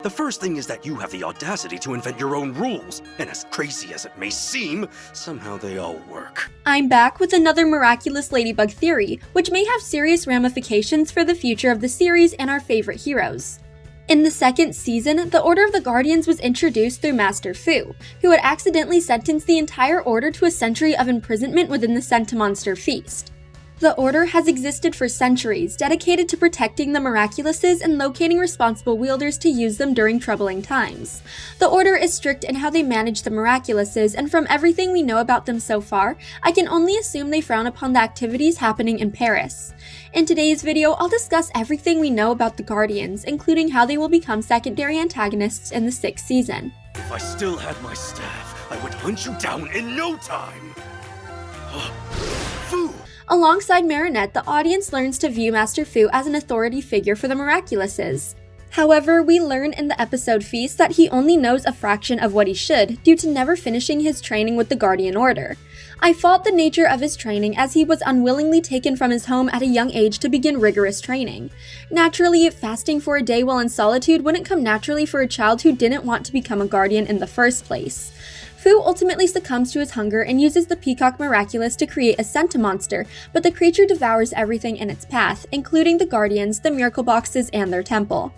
The first thing is that you have the audacity to invent your own rules, and as crazy as it may seem, somehow they all work. I'm back with another miraculous Ladybug theory, which may have serious ramifications for the future of the series and our favorite heroes. In the second season, the Order of the Guardians was introduced through Master Fu, who had accidentally sentenced the entire Order to a century of imprisonment within the Centimonster Feast. The Order has existed for centuries, dedicated to protecting the Miraculouses and locating responsible wielders to use them during troubling times. The Order is strict in how they manage the Miraculouses, and from everything we know about them so far, I can only assume they frown upon the activities happening in Paris. In today's video, I'll discuss everything we know about the Guardians, including how they will become secondary antagonists in the 6th season. If I still had my staff, I would hunt you down in no time! Fu! Alongside Marinette, the audience learns to view Master Fu as an authority figure for the Miraculouses. However, we learn in the episode Feast that he only knows a fraction of what he should due to never finishing his training with the Guardian Order. I fault the nature of his training as he was unwillingly taken from his home at a young age to begin rigorous training. Naturally, fasting for a day while in solitude wouldn't come naturally for a child who didn't want to become a Guardian in the first place. Fu ultimately succumbs to his hunger and uses the Peacock Miraculous to create a Centimonster, but the creature devours everything in its path, including the Guardians, the Miracle Boxes, and their temple.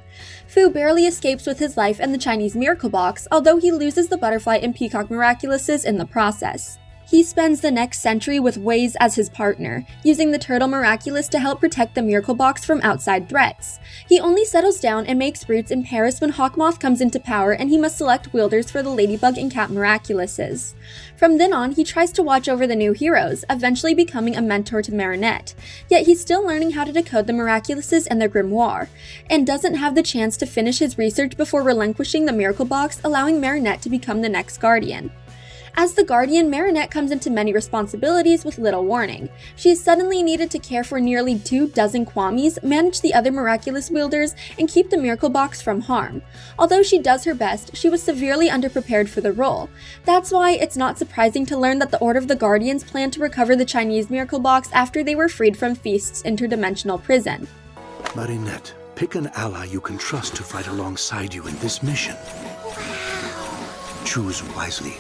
Fu barely escapes with his life and the Chinese Miracle Box, although he loses the Butterfly and Peacock Miraculouses in the process. He spends the next century with Waze as his partner, using the Turtle Miraculous to help protect the Miracle Box from outside threats. He only settles down and makes roots in Paris when Hawkmoth comes into power and he must select wielders for the Ladybug and Cat Miraculouses. From then on, he tries to watch over the new heroes, eventually becoming a mentor to Marinette, yet he's still learning how to decode the Miraculouses and their grimoire, and doesn't have the chance to finish his research before relinquishing the Miracle Box, allowing Marinette to become the next Guardian. As the Guardian, Marinette comes into many responsibilities with little warning. She is suddenly needed to care for nearly 24 Kwamis, manage the other miraculous wielders, and keep the Miracle Box from harm. Although she does her best, she was severely underprepared for the role. That's why it's not surprising to learn that the Order of the Guardians planned to recover the Chinese Miracle Box after they were freed from Feast's interdimensional prison. Marinette, pick an ally you can trust to fight alongside you in this mission. Choose wisely.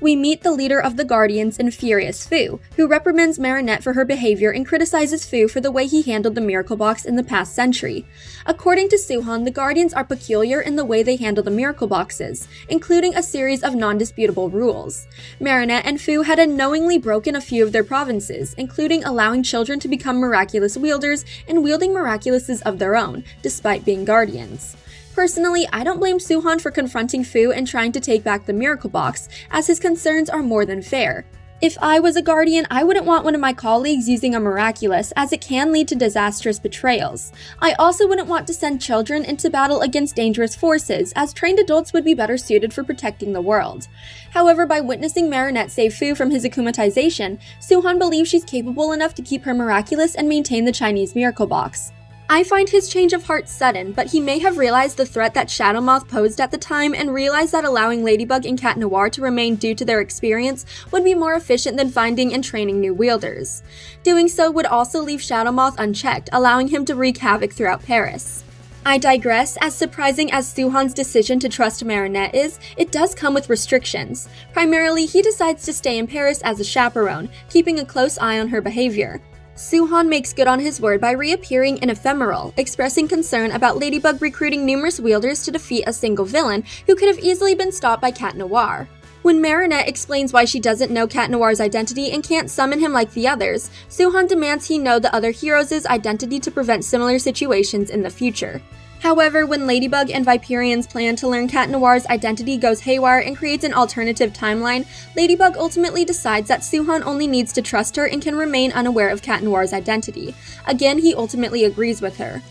We meet the leader of the Guardians in Furious Fu, who reprimands Marinette for her behavior and criticizes Fu for the way he handled the Miracle Box in the past century. According to Su-Han, the Guardians are peculiar in the way they handle the Miracle Boxes, including a series of non-disputable rules. Marinette and Fu had unknowingly broken a few of their provinces, including allowing children to become miraculous wielders and wielding Miraculouses of their own, despite being Guardians. Personally, I don't blame Su-Han for confronting Fu and trying to take back the Miracle Box, as his concerns are more than fair. If I was a Guardian, I wouldn't want one of my colleagues using a Miraculous, as it can lead to disastrous betrayals. I also wouldn't want to send children into battle against dangerous forces, as trained adults would be better suited for protecting the world. However, by witnessing Marinette save Fu from his akumatization, Su-Han believes she's capable enough to keep her Miraculous and maintain the Chinese Miracle Box. I find his change of heart sudden, but he may have realized the threat that Shadow Moth posed at the time and realized that allowing Ladybug and Cat Noir to remain due to their experience would be more efficient than finding and training new wielders. Doing so would also leave Shadow Moth unchecked, allowing him to wreak havoc throughout Paris. I digress. As surprising as Su-Han's decision to trust Marinette is, it does come with restrictions. Primarily, he decides to stay in Paris as a chaperone, keeping a close eye on her behavior. Su-Han makes good on his word by reappearing in Ephemeral, expressing concern about Ladybug recruiting numerous wielders to defeat a single villain who could have easily been stopped by Cat Noir. When Marinette explains why she doesn't know Cat Noir's identity and can't summon him like the others, Su-Han demands he know the other heroes' identity to prevent similar situations in the future. However, when Ladybug and Viperian's plan to learn Cat Noir's identity goes haywire and creates an alternative timeline, Ladybug ultimately decides that Su-Han only needs to trust her and can remain unaware of Cat Noir's identity. Again, he ultimately agrees with her.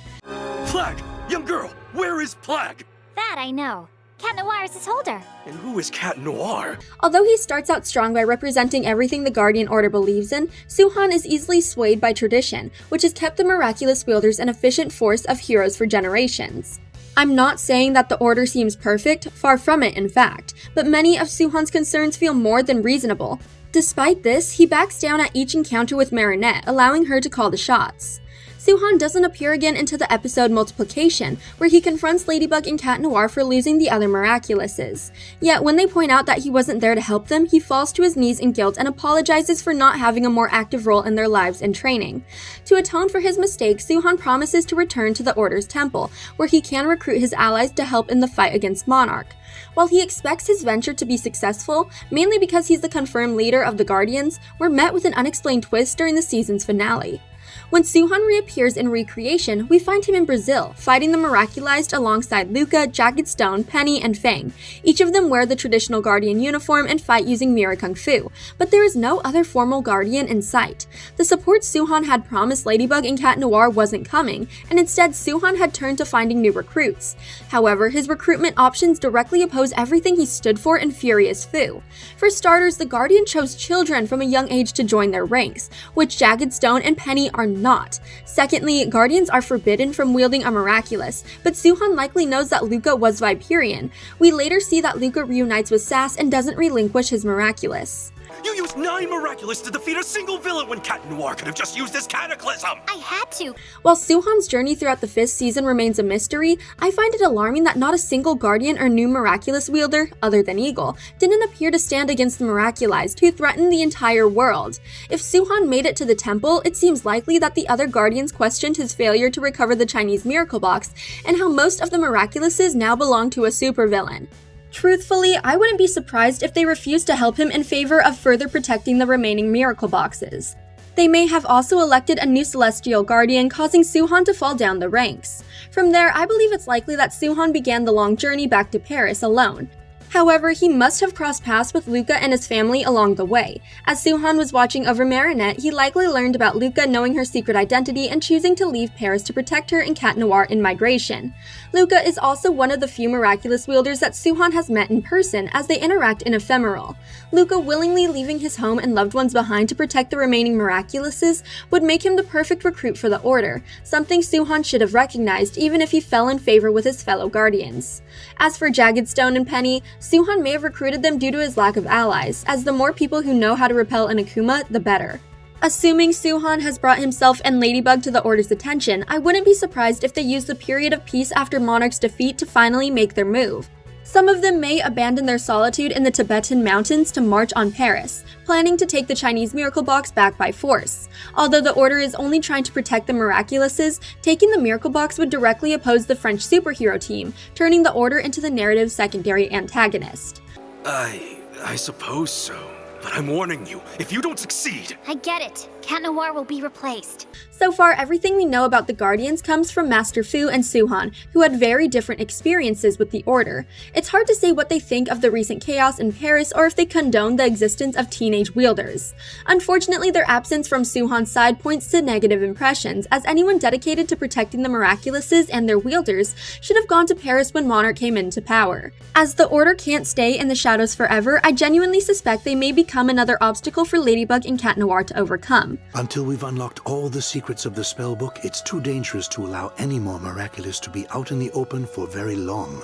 Plagg! Young girl, where is Plagg? That I know. Cat Noir is his holder. And who is Cat Noir? Although he starts out strong by representing everything the Guardian Order believes in, Su-Han is easily swayed by tradition, which has kept the miraculous wielders an efficient force of heroes for generations. I'm not saying that the Order seems perfect, far from it in fact, but many of Su-Han's concerns feel more than reasonable. Despite this, he backs down at each encounter with Marinette, allowing her to call the shots. Suhan doesn't appear again into the episode Multiplication, where he confronts Ladybug and Cat Noir for losing the other Miraculouses. Yet when they point out that he wasn't there to help them, he falls to his knees in guilt and apologizes for not having a more active role in their lives and training. To atone for his mistake, Suhan promises to return to the Order's temple, where he can recruit his allies to help in the fight against Monarch. While he expects his venture to be successful, mainly because he's the confirmed leader of the Guardians, we're met with an unexplained twist during the season's finale. When Suhan reappears in Recreation, we find him in Brazil, fighting the Miraculized alongside Luca, Jagged Stone, Penny, and Fang. Each of them wear the traditional Guardian uniform and fight using Mirror Kung Fu, but there is no other formal Guardian in sight. The support Suhan had promised Ladybug and Cat Noir wasn't coming, and instead Suhan had turned to finding new recruits. However, his recruitment options directly oppose everything he stood for in Furious Fu. For starters, the Guardian chose children from a young age to join their ranks, which Jagged Stone and Penny are not. Secondly, Guardians are forbidden from wielding a Miraculous, but Suhan likely knows that Luca was Viperian. We later see that Luca reunites with Sass and doesn't relinquish his Miraculous. You used 9 Miraculous to defeat a single villain when Cat Noir could have just used his Cataclysm! I had to. While Suhan's journey throughout the 5th season remains a mystery, I find it alarming that not a single Guardian or new Miraculous wielder, other than Eagle, didn't appear to stand against the Miraculized, who threatened the entire world. If Suhan made it to the temple, it seems likely that the other Guardians questioned his failure to recover the Chinese Miracle Box, and how most of the Miraculouses now belong to a supervillain. Truthfully, I wouldn't be surprised if they refused to help him in favor of further protecting the remaining Miracle Boxes. They may have also elected a new Celestial Guardian, causing Suhan to fall down the ranks. From there, I believe it's likely that Suhan began the long journey back to Paris alone. However, he must have crossed paths with Luca and his family along the way. As Suhan was watching over Marinette, he likely learned about Luca knowing her secret identity and choosing to leave Paris to protect her and Cat Noir in migration. Luca is also one of the few Miraculous wielders that Suhan has met in person, as they interact in Ephemeral. Luca willingly leaving his home and loved ones behind to protect the remaining Miraculouses would make him the perfect recruit for the Order, something Suhan should have recognized even if he fell in favor with his fellow Guardians. As for Jagged Stone and Penny, Suhan may have recruited them due to his lack of allies, as the more people who know how to repel an Akuma, the better. Assuming Suhan has brought himself and Ladybug to the Order's attention, I wouldn't be surprised if they use the period of peace after Monarch's defeat to finally make their move. Some of them may abandon their solitude in the Tibetan mountains to march on Paris, planning to take the Chinese Miracle Box back by force. Although the Order is only trying to protect the Miraculouses, taking the Miracle Box would directly oppose the French superhero team, turning the Order into the narrative's secondary antagonist. I suppose so. But I'm warning you, if you don't succeed... I get it. Cat Noir will be replaced. So far, everything we know about the Guardians comes from Master Fu and Suhan, who had very different experiences with the Order. It's hard to say what they think of the recent chaos in Paris or if they condone the existence of teenage wielders. Unfortunately, their absence from Suhan's side points to negative impressions, as anyone dedicated to protecting the Miraculouses and their wielders should have gone to Paris when Monarch came into power. As the Order can't stay in the shadows forever, I genuinely suspect they may become another obstacle for Ladybug and Cat Noir to overcome. Until we've unlocked all the secrets of the spellbook, it's too dangerous to allow any more Miraculous to be out in the open for very long.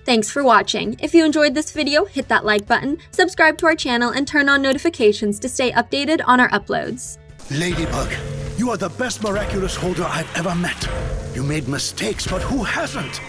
Thanks for watching. If you enjoyed this video, hit that like button, subscribe to our channel, and turn on notifications to stay updated on our uploads. Ladybug, you are the best Miraculous holder I've ever met. You made mistakes, but who hasn't?